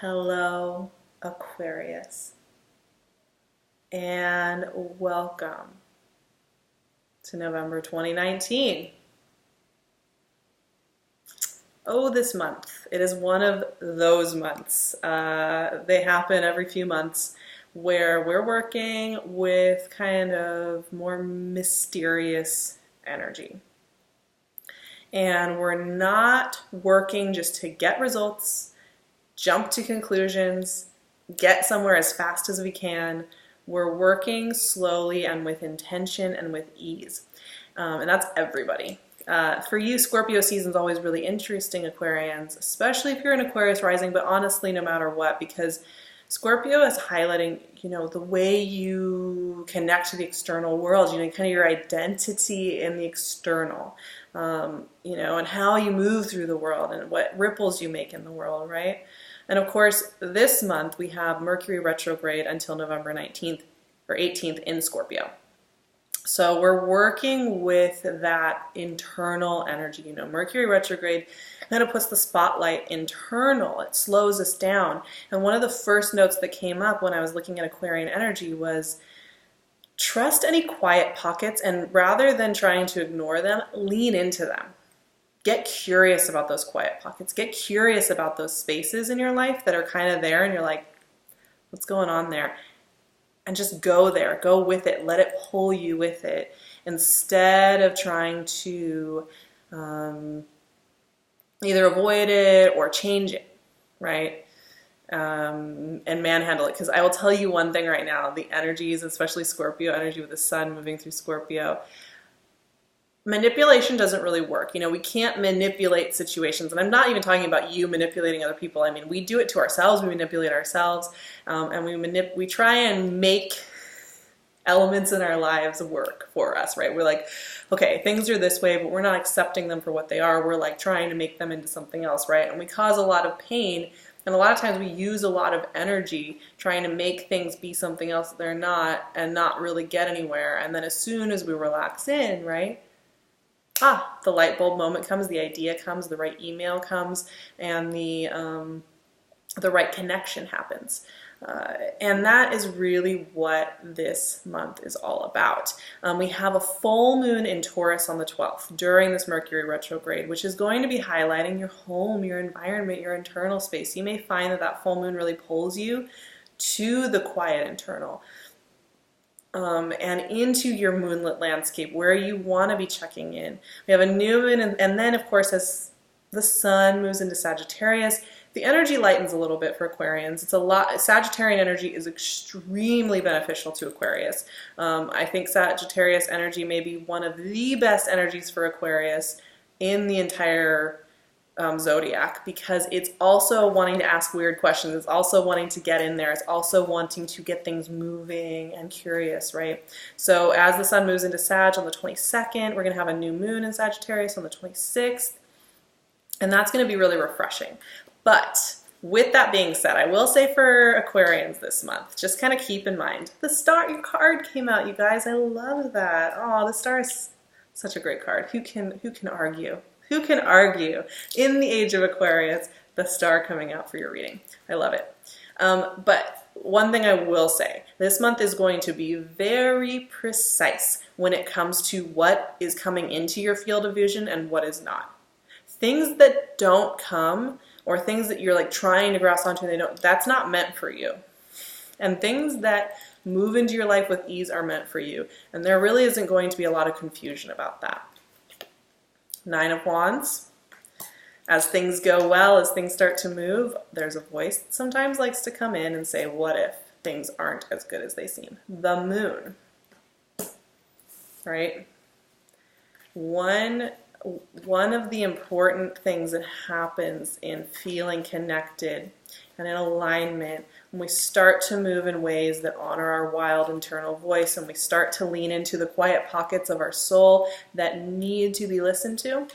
Hello, Aquarius, and welcome to November 2019. Oh, this month. It is one of those months. They happen every few months where we're working with kind of more mysterious energy. And we're not working just to get results, jump to conclusions, get somewhere as fast as we can. We're working slowly and with intention and with ease. And that's everybody. For you, Scorpio season is always really interesting, Aquarians, especially if you're an Aquarius rising, but honestly, no matter what, because Scorpio is highlighting, the way you connect to the external world, kind of your identity in the external, and how you move through the world and what ripples you make in the world, right? And of course, this month we have Mercury retrograde until November 19th or 18th in Scorpio. So we're working with that internal energy. Mercury retrograde kind of puts the spotlight internal. It slows us down. And one of the first notes that came up when I was looking at Aquarian energy was trust any quiet pockets, and rather than trying to ignore them, lean into them. Get curious about those quiet pockets. Get curious about those spaces in your life that are kind of there and you're like, what's going on there? And just go there, go with it, let it pull you with it, instead of trying to either avoid it or change it, right? And manhandle it. Because I will tell you one thing right now, the energies, especially Scorpio energy with the sun moving through Scorpio, manipulation doesn't really work. We can't manipulate situations. And I'm not even talking about you manipulating other people. I mean, we do it to ourselves. We manipulate ourselves. And we try and make elements in our lives work for us, right? We're like, okay, things are this way, but we're not accepting them for what they are. We're like trying to make them into something else, right? And we cause a lot of pain. And a lot of times we use a lot of energy trying to make things be something else that they're not and not really get anywhere. And then as soon as we relax in, right? The light bulb moment comes, the idea comes, the right email comes, and the right connection happens. And that is really what this month is all about. We have a full moon in Taurus on the 12th during this Mercury retrograde, which is going to be highlighting your home, your environment, your internal space. You may find that full moon really pulls you to the quiet internal. And into your moonlit landscape where you want to be checking in. We have a new moon, and then, of course, as the sun moves into Sagittarius, the energy lightens a little bit for Aquarians. It's a lot. Sagittarian energy is extremely beneficial to Aquarius. I think Sagittarius energy may be one of the best energies for Aquarius in the entire zodiac, because it's also wanting to ask weird questions. It's also wanting to get in there. It's also wanting to get things moving and curious, right? So as the sun moves into Sag on the 22nd, we're going to have a new moon in Sagittarius on the 26th, and that's going to be really refreshing. But with that being said, I will say for Aquarians this month, just kind of keep in mind, the star, your card came out, you guys. I love that. Oh, the star is such a great card. Who can argue? Who can argue in the age of Aquarius, the star coming out for your reading? I love it. But one thing I will say, this month is going to be very precise when it comes to what is coming into your field of vision and what is not. Things that don't come, or things that you're like trying to grasp onto and they don't, that's not meant for you. And things that move into your life with ease are meant for you. And there really isn't going to be a lot of confusion about that. Nine of Wands. As things go well, as things start to move, there's a voice that sometimes likes to come in and say, what if things aren't as good as they seem? The moon, right? One of the important things that happens in feeling connected and in alignment, when we start to move in ways that honor our wild internal voice, and we start to lean into the quiet pockets of our soul that need to be listened to.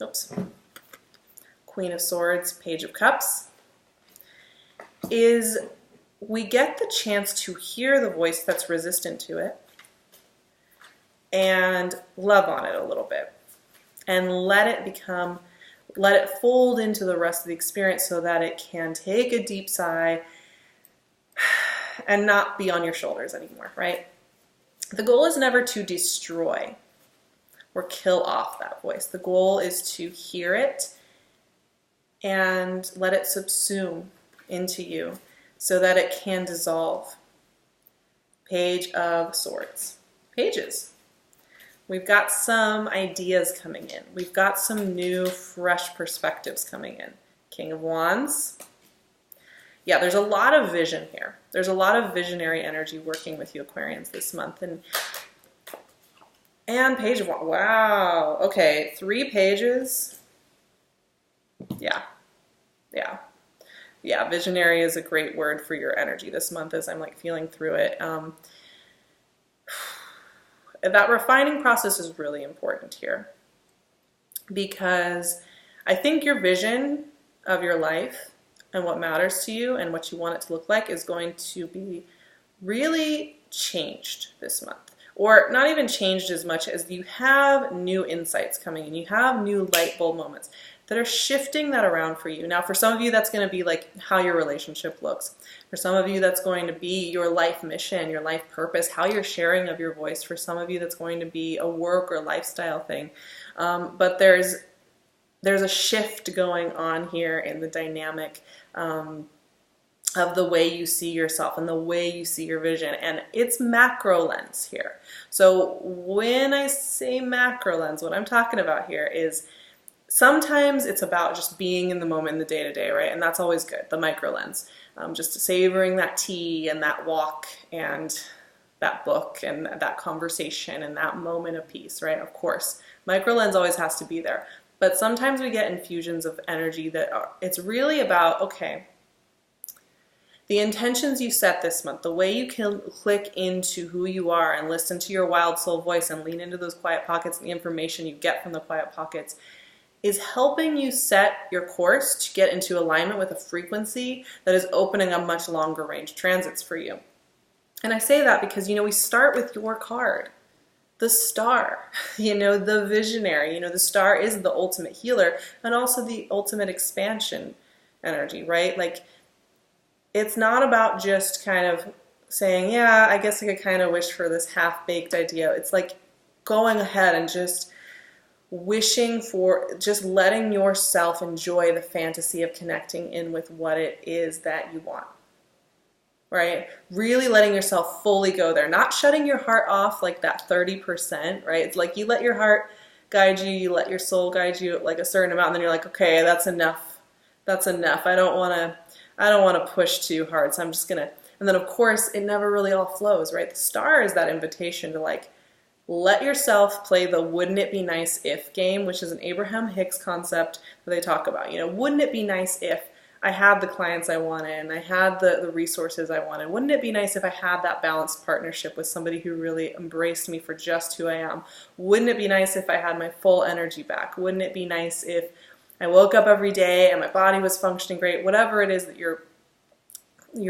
Oops. Queen of Swords, Page of Cups, is we get the chance to hear the voice that's resistant to it and love on it a little bit and let it become let it fold into the rest of the experience so that it can take a deep sigh and not be on your shoulders anymore, right? The goal is never to destroy or kill off that voice. The goal is to hear it and let it subsume into you so that it can dissolve. Page of Swords. Pages. We've got some ideas coming in. We've got some new, fresh perspectives coming in. King of Wands. Yeah, there's a lot of vision here. There's a lot of visionary energy working with you, Aquarians, this month. And Page of Wands. Wow. Okay, 3 pages. Yeah. Visionary is a great word for your energy this month as I'm like feeling through it. That refining process is really important here because I think your vision of your life and what matters to you and what you want it to look like is going to be really changed this month. Or not even changed as much as you have new insights coming in. You have new light bulb moments that are shifting that around for you. Now, for some of you, that's going to be like how your relationship looks. For some of you, that's going to be your life mission, your life purpose, how you're sharing of your voice. For some of you, that's going to be a work or lifestyle thing. But there's a shift going on here in the dynamic of the way you see yourself and the way you see your vision. And it's macro lens here. So when I say macro lens, what I'm talking about here is sometimes it's about just being in the moment in the day-to-day, right? And that's always good, the micro lens. Just savoring that tea and that walk and that book and that conversation and that moment of peace, right? Of course, micro lens always has to be there. But sometimes we get infusions of energy it's really about, okay, the intentions you set this month, the way you can click into who you are and listen to your wild soul voice and lean into those quiet pockets and the information you get from the quiet pockets is helping you set your course to get into alignment with a frequency that is opening up much longer range transits for you. And I say that because, we start with your card, the star, the visionary. The star is the ultimate healer and also the ultimate expansion energy, right? Like, it's not about just kind of saying, yeah, I guess I could kind of wish for this half-baked idea. It's like going ahead and just wishing for, just letting yourself enjoy the fantasy of connecting in with what it is that you want, right? Really letting yourself fully go there, not shutting your heart off like that 30%, right? It's like you let your heart guide you, you let your soul guide you like a certain amount, and then you're like, okay, that's enough. That's enough. I don't want to push too hard, so I'm just gonna, and then of course it never really all flows, right? The star is that invitation to like, let yourself play the wouldn't it be nice if game, which is an Abraham Hicks concept that they talk about. Wouldn't it be nice if I had the clients I wanted and I had the resources I wanted? Wouldn't it be nice if I had that balanced partnership with somebody who really embraced me for just who I am? Wouldn't it be nice if I had my full energy back? Wouldn't it be nice if I woke up every day and my body was functioning great? Whatever it is that you're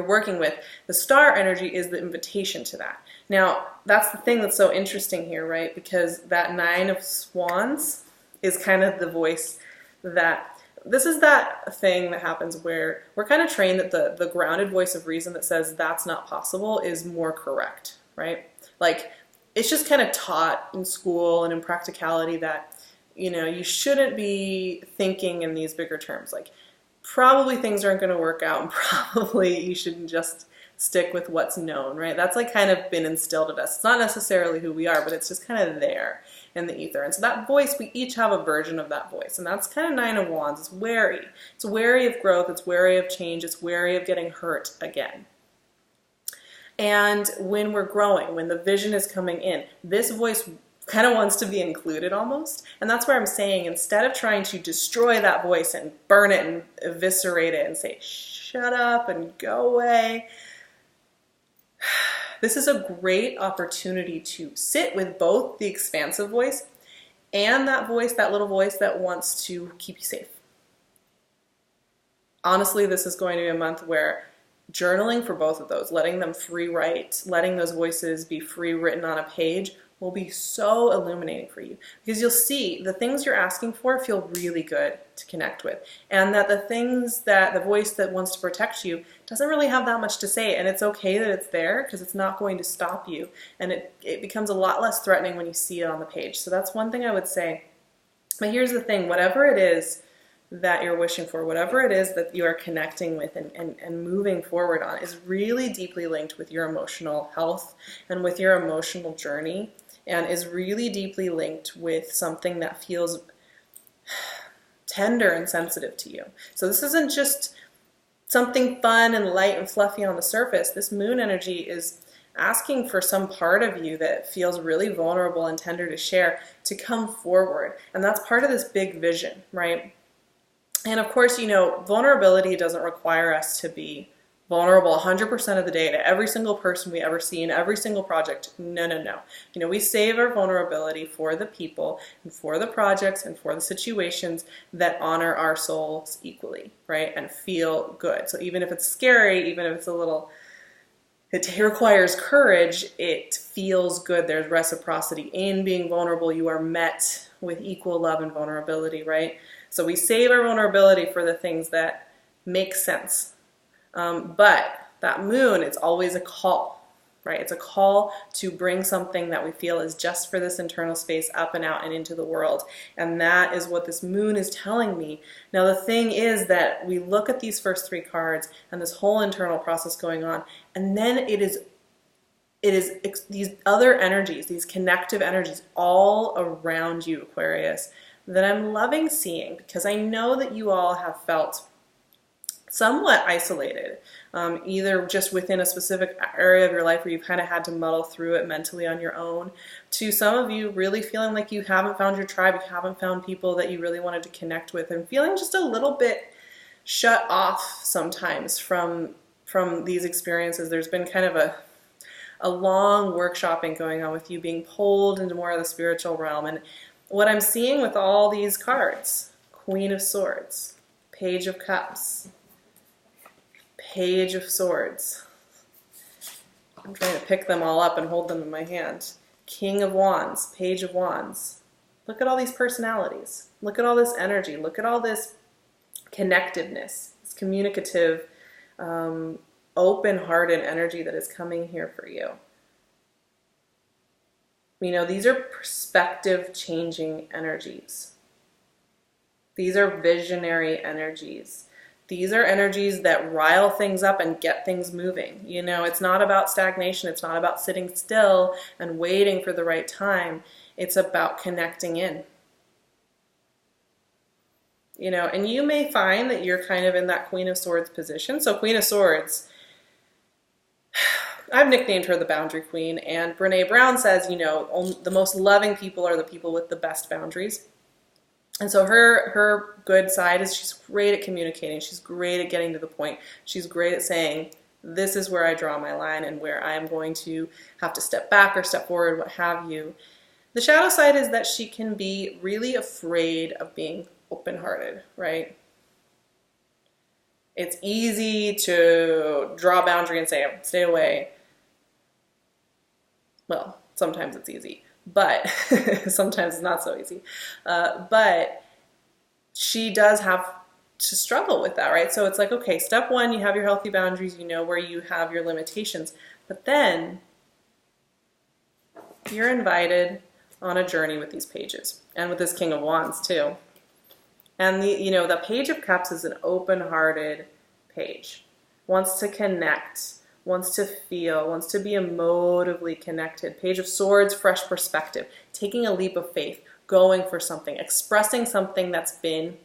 working with, the star energy is the invitation to that. Now, that's the thing that's so interesting here, right? Because that 9 of Swands is kind of the voice that, this is that thing that happens where we're kind of trained that the grounded voice of reason that says that's not possible is more correct, right? Like, it's just kind of taught in school and in practicality that, you shouldn't be thinking in these bigger terms. Like, probably things aren't going to work out and probably you shouldn't just stick with what's known, right? That's like kind of been instilled in us. It's not necessarily who we are, but it's just kind of there in the ether. And so that voice, we each have a version of that voice. And that's kind of 9 of Wands. It's wary. It's wary of growth. It's wary of change. It's wary of getting hurt again. And when we're growing, when the vision is coming in, this voice kind of wants to be included almost. And that's where I'm saying, instead of trying to destroy that voice and burn it and eviscerate it and say, shut up and go away, this is a great opportunity to sit with both the expansive voice and that voice, that little voice that wants to keep you safe. Honestly, this is going to be a month where journaling for both of those, letting them free write, letting those voices be free written on a page, will be so illuminating for you, because you'll see the things you're asking for feel really good to connect with, and that the things that the voice that wants to protect you doesn't really have that much to say, and it's okay that it's there, because it's not going to stop you, and it becomes a lot less threatening when you see it on the page. So that's one thing I would say. But here's the thing, whatever it is that you're wishing for, whatever it is that you are connecting with and moving forward on, is really deeply linked with your emotional health and with your emotional journey, and is really deeply linked with something that feels tender and sensitive to you. So this isn't just something fun and light and fluffy on the surface. This moon energy is asking for some part of you that feels really vulnerable and tender to share to come forward. And that's part of this big vision, right? And of course, you know, vulnerability doesn't require us to be vulnerable 100% of the day to every single person we ever see in every single project. No, no, no. You know, we save our vulnerability for the people and for the projects and for the situations that honor our souls equally, right? And feel good. So even if it's scary, even if it's a little, it requires courage, it feels good. There's reciprocity in being vulnerable. You are met with equal love and vulnerability, right? So we save our vulnerability for the things that make sense. But that moon, it's always a call, right? It's a call to bring something that we feel is just for this internal space up and out and into the world. And that is what this moon is telling me. Now, the thing is that we look at these first three cards and this whole internal process going on, and then it is these other energies, these connective energies all around you, Aquarius, that I'm loving seeing, because I know that you all have felt somewhat isolated, either just within a specific area of your life where you've kind of had to muddle through it mentally on your own, to some of you really feeling like you haven't found your tribe, you haven't found people that you really wanted to connect with, and feeling just a little bit shut off sometimes from these experiences. There's been kind of a long workshopping going on with you being pulled into more of the spiritual realm. And what I'm seeing with all these cards, Queen of Swords, Page of Cups, Page of Swords. I'm trying to pick them all up and hold them in my hand. King of Wands, Page of Wands. Look at all these personalities. Look at all this energy. Look at all this connectedness, this communicative, open-hearted energy that is coming here for you. You know, these are perspective-changing energies. These are visionary energies. These are energies that rile things up and get things moving. You know, it's not about stagnation. It's not about sitting still and waiting for the right time. It's about connecting in. You know, and you may find that you're kind of in that Queen of Swords position. So Queen of Swords, I've nicknamed her the Boundary Queen, and Brene Brown says, you know, the most loving people are the people with the best boundaries. And so her good side is she's great at communicating. She's great at getting to the point. She's great at saying, this is where I draw my line and where I'm going to have to step back or step forward, what have you. The shadow side is that she can be really afraid of being open-hearted, right? It's easy to draw a boundary and say, stay away. Well, sometimes it's easy, but sometimes it's not so easy. But she does have to struggle with that, right? So it's like, okay, step one, you have your healthy boundaries, you know where you have your limitations, but then you're invited on a journey with these pages and with this King of Wands too. And the Page of Cups is an open-hearted page. Wants to connect, wants to feel, wants to be emotively connected. Page of Swords, fresh perspective, taking a leap of faith, going for something, expressing something that's been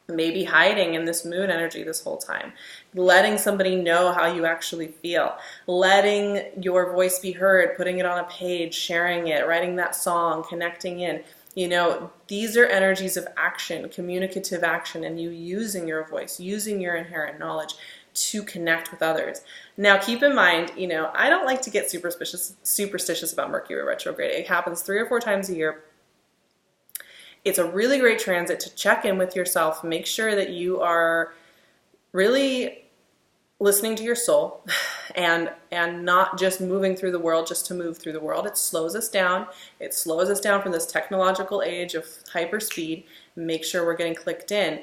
maybe hiding in this moon energy this whole time, letting somebody know how you actually feel, letting your voice be heard, putting it on a page, sharing it, writing that song, connecting in. You know, these are energies of action, communicative action, and you using your voice, using your inherent knowledge to connect with others. Now, keep in mind, you know, I don't like to get superstitious about Mercury retrograde. It happens 3 or 4 times a year. It's a really great transit to check in with yourself, make sure that you are really listening to your soul and not just moving through the world just to move through the world. It slows us down. It slows us down from this technological age of hyper speed. Make sure we're getting clicked in.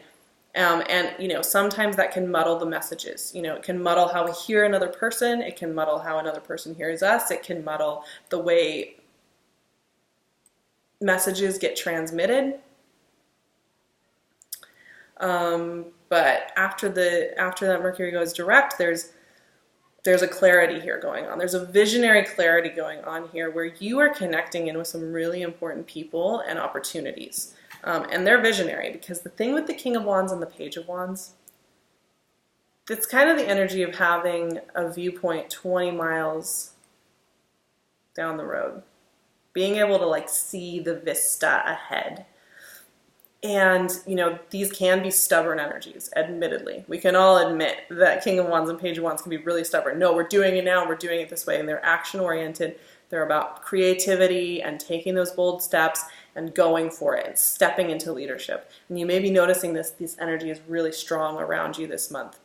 And, you know, sometimes that can muddle the messages. You know, it can muddle how we hear another person. It can muddle how another person hears us. It can muddle the way messages get transmitted. But after that Mercury goes direct, there's a clarity here going on. There's a visionary clarity going on here where you are connecting in with some really important people and opportunities. And they're visionary, because the thing with the King of Wands and the Page of Wands, it's kind of the energy of having a viewpoint 20 miles down the road, being able to like see the vista ahead. And, you know, these can be stubborn energies, admittedly. We can all admit that King of Wands and Page of Wands can be really stubborn. No, we're doing it now, we're doing it this way. And they're action-oriented. They're about creativity and taking those bold steps and going for it and stepping into leadership. And you may be noticing this energy is really strong around you this month.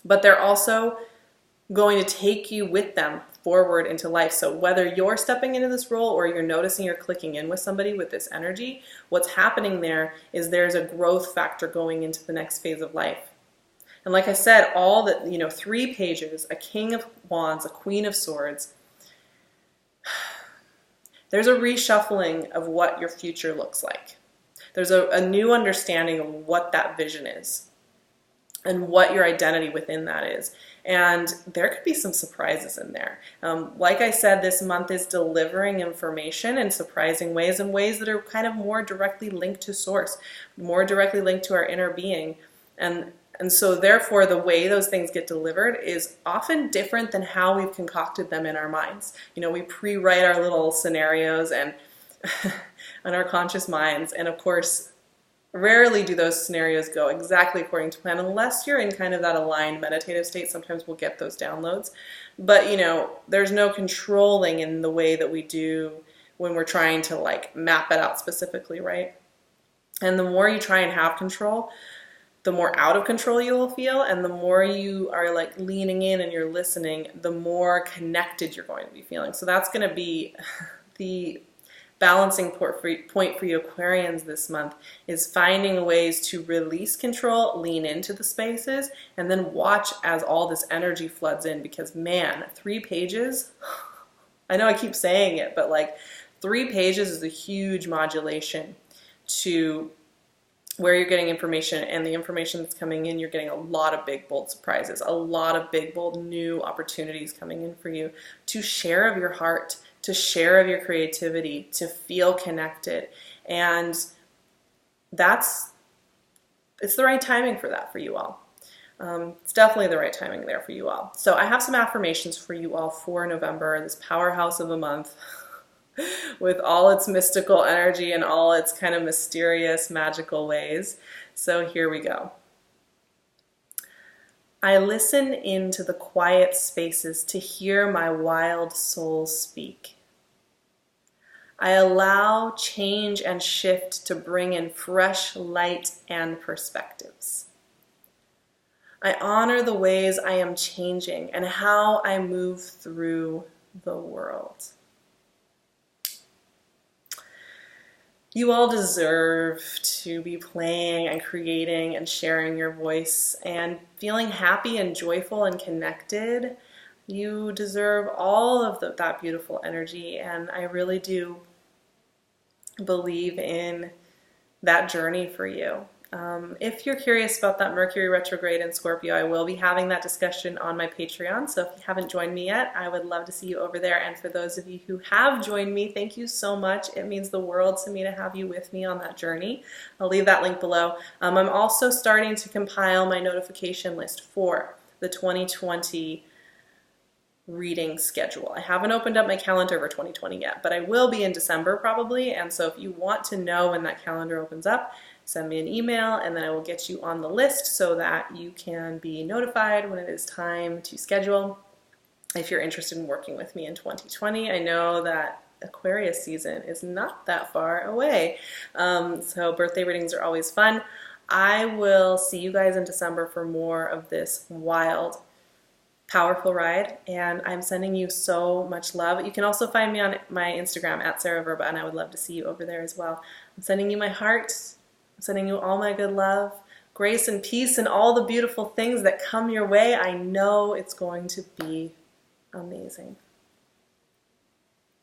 But they're also going to take you with them forward into life. So whether you're stepping into this role or you're noticing you're clicking in with somebody with this energy, what's happening there is there's a growth factor going into the next phase of life. And like I said, all that, you know, 3 pages, a King of Wands, a Queen of Swords, there's a reshuffling of what your future looks like. There's a new understanding of what that vision is and what your identity within that is. And there could be some surprises in there. Like I said, this month is delivering information in surprising ways, and ways that are kind of more directly linked to source, more directly linked to our inner being. And so therefore, the way those things get delivered is often different than how we've concocted them in our minds. You know, we pre-write our little scenarios and in our conscious minds. And of course, rarely do those scenarios go exactly according to plan, unless you're in kind of that aligned meditative state. Sometimes we'll get those downloads. But, you know, there's no controlling in the way that we do when we're trying to like map it out specifically, right? And the more you try and have control, the more out of control you will feel, and the more you are like leaning in and you're listening, the more connected you're going to be feeling. So that's going to be the balancing point for you Aquarians this month, is finding ways to release control, lean into the spaces, and then watch as all this energy floods in. Because man, 3 pages, I know I keep saying it, but like 3 pages is a huge modulation to where you're getting information, and the information that's coming in, you're getting a lot of big, bold surprises, a lot of big, bold, new opportunities coming in for you to share of your heart, to share of your creativity, to feel connected. And it's the right timing for that for you all. It's definitely the right timing there for you all. So I have some affirmations for you all for November, this powerhouse of a month, with all its mystical energy and all its kind of mysterious, magical ways. So here we go. I listen into the quiet spaces to hear my wild soul speak. I allow change and shift to bring in fresh light and perspectives. I honor the ways I am changing and how I move through the world. You all deserve to be playing and creating and sharing your voice and feeling happy and joyful and connected. You deserve all of that beautiful energy, and I really do believe in that journey for you. If you're curious about that Mercury retrograde in Scorpio, I will be having that discussion on my Patreon. So if you haven't joined me yet, I would love to see you over there. And for those of you who have joined me, thank you so much. It means the world to me to have you with me on that journey. I'll leave that link below. I'm also starting to compile my notification list for the 2020 reading schedule. I haven't opened up my calendar for 2020 yet, but I will be in December probably. And so if you want to know when that calendar opens up, send me an email and then I will get you on the list so that you can be notified when it is time to schedule. If you're interested in working with me in 2020, I know that Aquarius season is not that far away. So birthday readings are always fun. I will see you guys in December for more of this wild, powerful ride, and I'm sending you so much love. You can also find me on my Instagram at SARAHTAROT, and I would love to see you over there as well. I'm sending you my heart. I'm sending you all my good love, grace and peace, and all the beautiful things that come your way. I know it's going to be amazing.